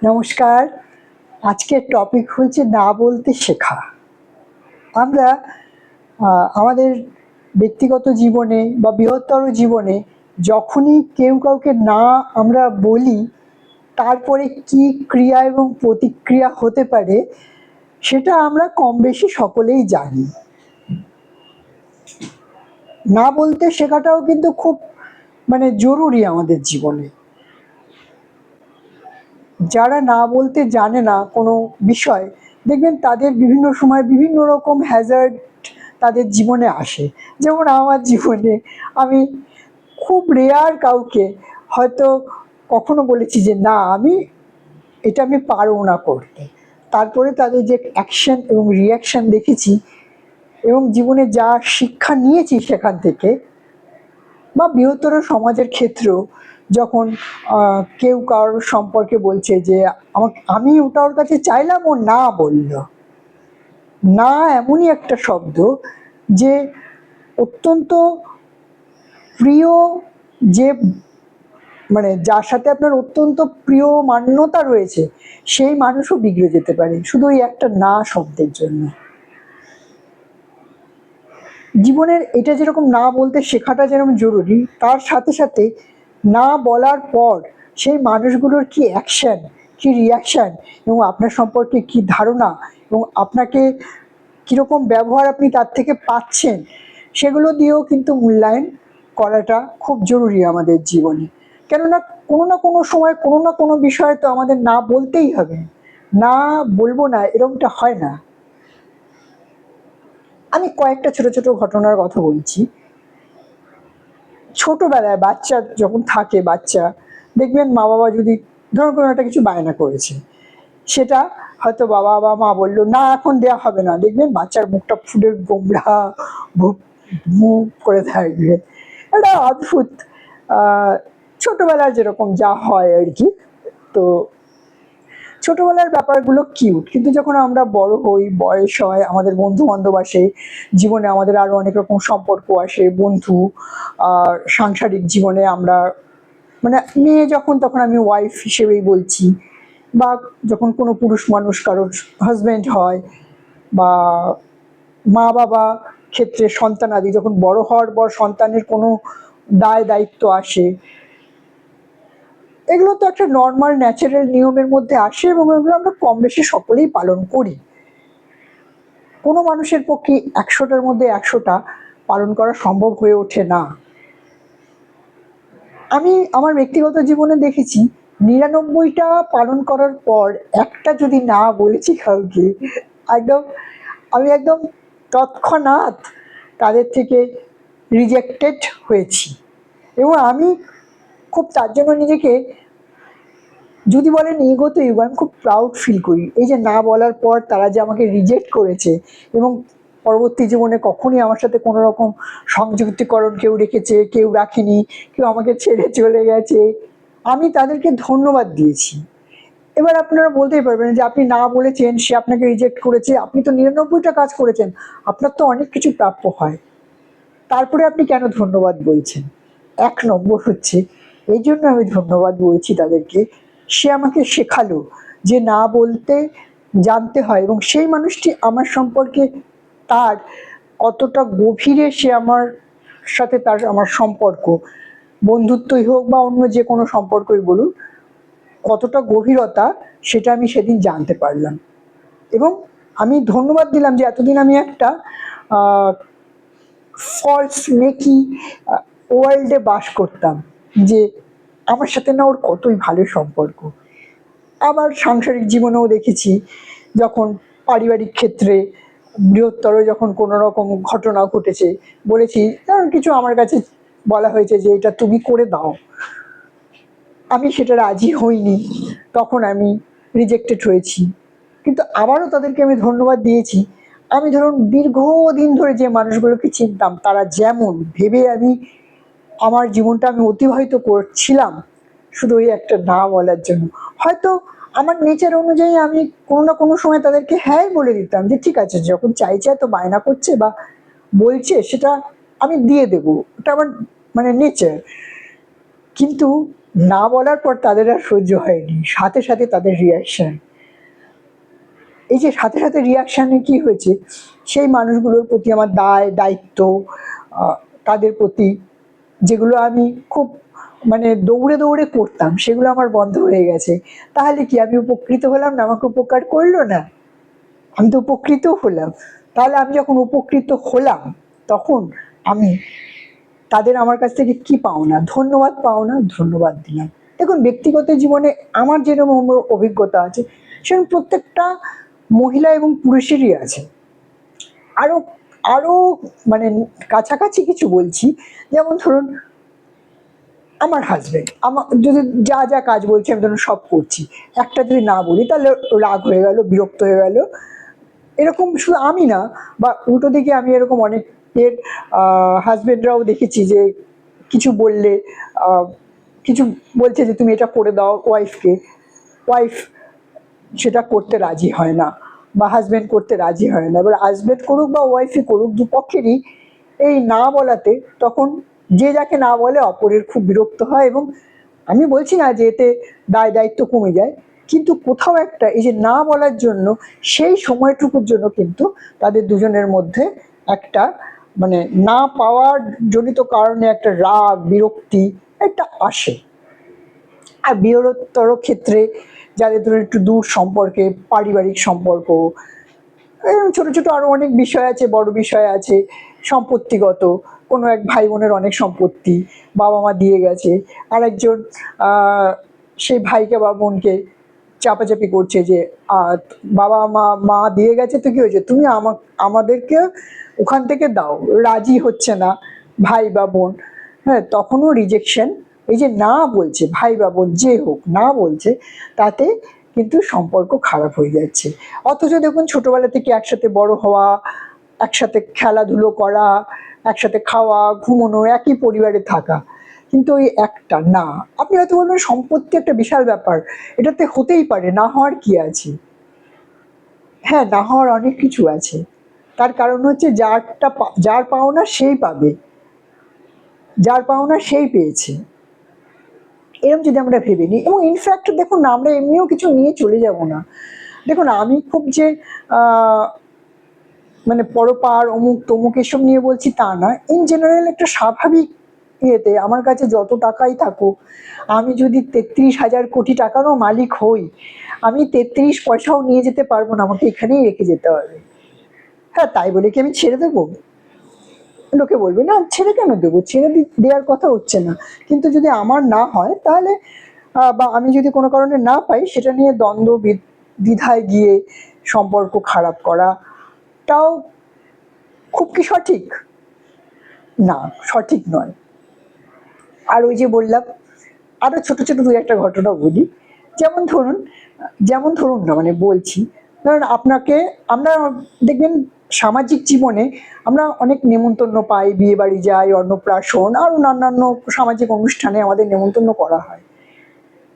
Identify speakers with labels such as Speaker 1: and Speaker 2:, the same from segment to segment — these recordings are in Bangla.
Speaker 1: নমস্কার। আজকের টপিক হচ্ছে না বলতে শেখা। আমরা আমাদের ব্যক্তিগত জীবনে বা বৃহত্তর জীবনে যখনই কেউ কাউকে না আমরা বলি, তারপরে কি ক্রিয়া এবং প্রতিক্রিয়া হতে পারে সেটা আমরা কম বেশি সকলেই জানি। না বলতে শেখাটাও কিন্তু খুব জরুরি আমাদের জীবনে। যারা না বলতে জানে না কোনো বিষয়, দেখবেন তাদের বিভিন্ন সময় বিভিন্ন রকম হ্যাজার্ড তাদের জীবনে আসে। যেমন আমার জীবনে আমি খুব রেয়ার কাউকে হয়তো কখনো বলেছি যে না আমি পারবো না করতে। তারপরে তাদের যে অ্যাকশন এবং রিয়াকশন দেখেছি এবং জীবনে যা শিক্ষা নিয়েছি সেখান থেকে, বা বৃহত্তর সমাজের ক্ষেত্রেও যখন কেউ কারোর সম্পর্কে বলছে যে আমি ওটা ওর কাছে চাইলাম, ও না বলল। না এমনই একটা শব্দ যে অত্যন্ত প্রিয়, যে যার সাথে আপনার অত্যন্ত প্রিয় মান্যতা রয়েছে সেই মানুষও বিগড়ে যেতে পারে শুধু ওই একটা না শব্দের জন্য। জীবনের এটা যেরকম না বলতে শেখাটা যেরকম জরুরি, তার সাথে সাথে না বলার পর সেই মানুষগুলোর কি অ্যাকশন, কি রিয়াকশান এবং আপনার সম্পর্কে কি ধারণা এবং আপনাকে কীরকম ব্যবহার আপনি তার থেকে পাচ্ছেন, সেগুলো দিয়েও কিন্তু মূল্যায়ন করাটা খুব জরুরি আমাদের জীবনে। কেননা কোনো না কোনো সময় কোনো না কোনো বিষয়ে তো আমাদের না বলতেই হবে। না বলবো না এরকমটা হয় না। আমি কয়েকটা ছোট ছোট ঘটনার কথা বলছি। ছোটবেলায় বাচ্চা যখন থাকে, বাচ্চা দেখবেন মা বাবা যদি ধরুন কোনো একটা কিছু বায়না করেছে, সেটা হয়তো বাবা বা মা বললো না এখন দেওয়া হবে না, দেখবেন বাচ্চার মুখটা ফুলের গোমড়া মুখ করে থাকবে। একটা অদ্ভুত ছোটবেলার যেরকম যা হয় আর কি। তো ছোটবেলার ব্যাপারগুলো কিউট, কিন্তু যখন আমরা বড় হই, বয়স হয়, আমাদের বন্ধু বান্ধব আসে জীবনে, আমাদের আরো অনেক রকম সম্পর্ক আসে, বন্ধু, সাংসারিক জীবনে আমরা মেয়ে যখন, তখন আমি ওয়াইফ হিসেবেই বলছি, বা যখন কোনো পুরুষ মানুষ কারোর হাজব্যান্ড হয়, বা মা বাবা ক্ষেত্রে সন্তানাদি যখন বড় হওয়ার পর সন্তানের কোনো দায় দায়িত্ব আসে, এগুলো তো একটা নর্মাল ন্যাচারাল নিয়মের মধ্যে আসে এবং এগুলো আমরা কম বেশি সকলেই পালন করি। কোনো মানুষের পক্ষে 100টার মধ্যে 100টা পালন করা সম্ভব হয়ে ওঠে না। আমি আমার ব্যক্তিগত জীবনে দেখেছি 99টা পালন করার পর একটা যদি না বলেছি কাউকে, আমি একদম তৎক্ষণাৎ তাদের থেকে রিজেক্টেড হয়েছি। এবং আমি খুব তার জন্য নিজেকে, যদি বলেন ইগো তো ইগো, আমি খুব প্রাউড ফিল করি এই যে না বলার পর তারা যে আমাকে রিজেক্ট করেছে এবং পরবর্তী জীবনে কখনই আমার সাথে কোনো রকম সংযুক্তিকরণ কেউ রেখেছে, কেউ রাখেনি, কেউ আমাকে ছেড়ে চলে গেছে, আমি তাদেরকে ধন্যবাদ দিয়েছি। এবার আপনারা বলতেই পারবেন যে আপনি না বলেছেন, সে আপনাকে রিজেক্ট করেছে, আপনি তো 99টা কাজ করেছেন, আপনার তো অনেক কিছু প্রাপ্য হয়, তারপরে আপনি কেন ধন্যবাদ বলছেন? 1 নম্বর হচ্ছে এই জন্য আমি ধন্যবাদ বলছি তাদেরকে, সে আমাকে শেখালো যে না বলতে জানতে হয়, এবং সেই মানুষটি আমার সম্পর্কে তার কতটা গভীরে সে আমার সাথে তার আমার সম্পর্ক, বন্ধুত্বই হোক বা অন্য যে কোনো সম্পর্কই বলুন, কতটা গভীরতা সেটা আমি সেদিন জানতে পারলাম। এবং আমি ধন্যবাদ দিলাম যে এতদিন আমি একটা ফলস মেকি ওয়ার্ল্ডে বাস করতাম, যে আমার সাথে না ওর কতই ভালো সম্পর্ক। আবার সাংসারিক জীবনেও দেখেছি, যখন পারিবারিক ক্ষেত্রে বৃহত্তর যখন কোনো রকম ঘটনা ঘটেছে, বলেছি কিছু আমার কাছে বলা হয়েছে যে এটা তুমি করে দাও, আমি সেটা রাজি হইনি, তখন আমি রিজেক্টেড হয়েছি, কিন্তু আবারও তাদেরকে আমি ধন্যবাদ দিয়েছি। আমি ধরুন দীর্ঘদিন ধরে যে মানুষগুলোকে চিনতাম, তারা যেমন ভেবে আমি আমার জীবনটা আমি অতিবাহিত করছিলাম শুধু ওই একটা না বলার জন্য, হয়তো আমার নেচার অনুযায়ী আমি কোনো না কোনো সময় তাদেরকে হ্যাঁ বলে দিতাম যে ঠিক আছে, যখন চাইছে তো বায়না করছে বা বলছে সেটা আমি দিয়ে দেবো, ওটা আমার নেচার। কিন্তু না বলার পর তাদের আর সহ্য হয়নি, সাথে সাথে তাদের রিয়াকশন। এই যে সাথে সাথে রিয়াকশানে কি হয়েছে, সেই মানুষগুলোর প্রতি আমার দায়িত্ব, তাদের প্রতি যেগুলো আমি খুব মানে দৌড়ে দৌড়ে করতাম, সেগুলো আমার বন্ধ হয়ে গেছে। তাহলে কি আমি উপকৃত হলাম না? আমাকে উপকার করলো না? আমি তো উপকৃত হলাম। তাহলে আমি যখন উপকৃত হলাম, তখন আমি তাদের আমার কাছ থেকে কি পাওনা? ধন্যবাদ পাওনা, ধন্যবাদ দিলাম। দেখুন, ব্যক্তিগত জীবনে আমার যেরকম অভিজ্ঞতা আছে, সেরকম প্রত্যেকটা মহিলা এবং পুরুষেরই আছে। আরো আরো মানে কাছাকাছি কিছু বলছি, যেমন ধরুন আমার হাজবেন্ড আমার যদি যা যা কাজ বলছে আমি ধরুন সব করছি, একটা যদি না বলি তাহলে রাগ হয়ে গেল, বিরক্ত হয়ে গেল। এরকম শুধু আমি না, বা উল্টো দিকে আমি এরকম অনেকের হাজবেন্ডরাও দেখেছি যে কিছু বললে, কিছু বলছে যে তুমি এটা করে দাও ওয়াইফকে, ওয়াইফ সেটা করতে রাজি হয় না, বা হাজবেন্ড করতে রাজি হয় না। এবার হাজবেন্ড করুক বা ওয়াইফই করুক, দুপক্ষেরই এই না বলাতে তখন যে যাকে না বলে অপরের খুব বিরক্ত হয়। এবং আমি বলছি না যে এতে দায়িত্ব কমে যায়, কিন্তু কোথাও একটা এই যে না বলার জন্য সেই সময়টুকুর জন্য কিন্তু তাদের দুজনের মধ্যে একটা মানে না পাওয়ার জনিত কারণে একটা রাগ, বিরক্তি একটা আসে। আর বৃহত্তর ক্ষেত্রে যাদের ধরুন একটু দূর সম্পর্কে, পারিবারিক সম্পর্ক, ছোট ছোট আরো অনেক বিষয় আছে, বড় বিষয় আছে, সম্পত্তিগত, কোনো এক ভাই বোনের অনেক সম্পত্তি বাবা মা দিয়ে গেছে, আর একজন সেই ভাইকে বা বোনকে চাপাচাপি করছে যে বাবা মা দিয়ে গেছে তো কি হয়েছে, তুমি আমাদেরকে ওখান থেকে দাও, রাজি হচ্ছে না ভাই বা বোন। হ্যাঁ, তখনও রিজেকশন। এই যে না বলছে, ভাই বা বোন যে হোক না বলছে, তাতে কিন্তু সম্পর্ক খারাপ হয়ে যাচ্ছে। অথচ দেখুন, ছোটবেলা থেকে একসাথে বড় হওয়া, একসাথে খেলাধুলো করা, একসাথে খাওয়া, ঘুমানো, একই পরিবারে থাকা, কিন্তু ওই একটা না। আপনি হয়তো বলবেন সম্পত্তি একটা বিশাল ব্যাপার, এটাতে হতেই পারে, না হওয়ার কি আছে? হ্যাঁ, না হওয়ার অনেক কিছু আছে। তার কারণ হচ্ছে যার পাওনা সেই পাবে, যার পাওনা সেই পেয়েছে, এরকম যদি আমরা ভেবে নিই। এবং ইনফ্যাক্ট দেখুন, আমরা এমনিও কিছু নিয়ে চলে যাব না। দেখুন, আমি খুব যে মানে পরপার অমুক তমুক এসব নিয়ে বলছি তা না। ইন জেনারেল একটা স্বাভাবিক ইয়েতে আমার কাছে যত টাকাই থাকুক, আমি যদি 33,000 কোটি টাকারও মালিক হই, আমি 33 পয়সাও নিয়ে যেতে পারবো না, আমাকে এখানেই রেখে যেতে হবে। হ্যাঁ, তাই বলে কি আমি ছেড়ে দেবো? লোকে বলবে না ছেড়ে কেন দেবো, ছেড়ে দেওয়ার কথা হচ্ছে না। কিন্তু যদি আমার না হয় তাহলে, বা আমি যদি কোনো কারণে না পাই, সেটা নিয়ে দ্বন্দ্ব দ্বিধায় গিয়ে সম্পর্ক খারাপ করাটাও খুব কি সঠিক? না, সঠিক নয়। আর ওই যে বললাম, আরো ছোট ছোট দুই একটা ঘটনা বলি। যেমন ধরুন না, মানে বলছি, ধরুন আমরা দেখবেন সামাজিক জীবনে আমরা অনেক নেমন্তন্ন পাই, বিয়ে বাড়ি যাই, অন্নপ্রাশন, আরো অন্যান্য সামাজিক অনুষ্ঠানে আমাদের নেমন্তন্ন করা হয়।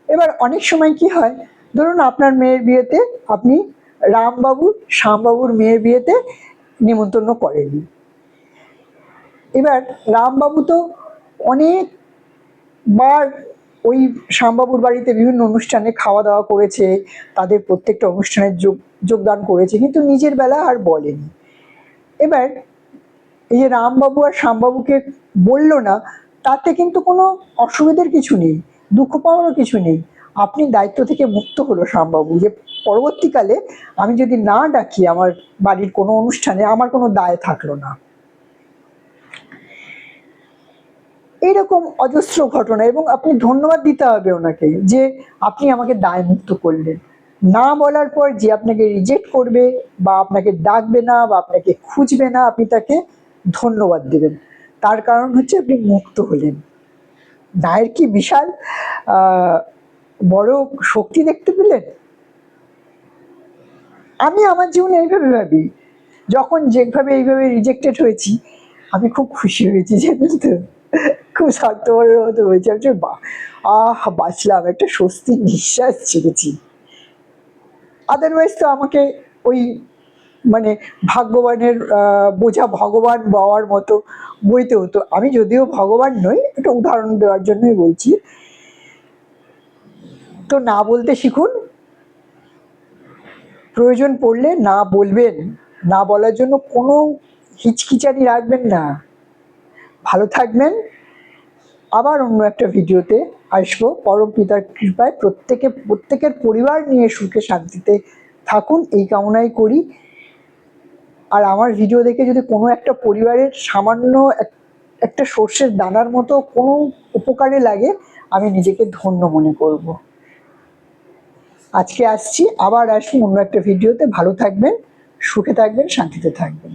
Speaker 1: এবার অনেক সময় কি হয়, ধরুন আপনার মেয়ের বিয়েতে আপনি রামবাবু শ্যামবাবুর মেয়ের বিয়েতে নেমন্তন্ন করেননি। এবার রামবাবু তো অনেকবার ওই শ্যামবাবুর বাড়িতে বিভিন্ন অনুষ্ঠানে খাওয়া দাওয়া করেছে, তাদের প্রত্যেকটা অনুষ্ঠানে যোগদান করেছে, কিন্তু নিজের বেলা আর বলেনি। এবার এই যে রামবাবু আর শ্যামবাবুকে বললো না, তাতে কিন্তু কোনো অসুবিধার কিছু নেই, দুঃখ পাওয়ারও কিছু নেই। আপনি দায়িত্ব থেকে মুক্ত হলো শ্যামবাবু, যে পরবর্তীকালে আমি যদি না ডাকি আমার বাড়ির কোনো অনুষ্ঠানে, আমার কোনো দায় থাকলো না। এইরকম অজস্র ঘটনা। এবং আপনি ধন্যবাদ দিতে হবে ওনাকে যে আপনি আমাকে দায় মুক্ত করলেন। না বলার পর যে আপনাকে রিজেক্ট করবে, বা আপনাকে ডাকবে না, বা আপনাকে খুঁজবে না, আপনি তাকে ধন্যবাদ দেবেন। তার কারণ হচ্ছে আপনি মুক্ত হলেন। দায়ের কি বিশাল বড় শক্তি দেখতে পেলেন? আমি আমার জীবনে এইভাবে ভাবি, যখন যেভাবে এইভাবে রিজেক্টেড হয়েছি, আমি খুব খুশি হয়েছি, জানেন তো, খুব স্বার্থপরের মতো হয়েছে। আমি বাঁচলাম, একটা স্বস্তির নিঃশ্বাস ছেড়েছি। আদারওয়াইজ তো আমাকে ওই মানে ভাগ্যবানের বোঝা ভগবান বাবার মতো বইতে হতো। আমি যদিও ভগবান নই, একটা উদাহরণ দেওয়ার জন্যই বলছি। তো না বলতে শিখুন, প্রয়োজন পড়লে না বলবেন, না বলার জন্য কোনো হিচকিচানি রাখবেন না। ভালো থাকবেন। আবার অন্য একটা ভিডিওতে আসবো। পরম পিতার কৃপায় প্রত্যেকের পরিবার নিয়ে সুখে শান্তিতে থাকুন এই কামনাই করি। আর আমার ভিডিও দেখে যদি কোনো একটা পরিবারের সামান্য একটা সর্ষের দানার মতো কোনো উপকারে লাগে, আমি নিজেকে ধন্য মনে করব। আজকে আসছি, আবার আসবো অন্য একটা ভিডিওতে। ভালো থাকবেন, সুখে থাকবেন, শান্তিতে থাকবেন।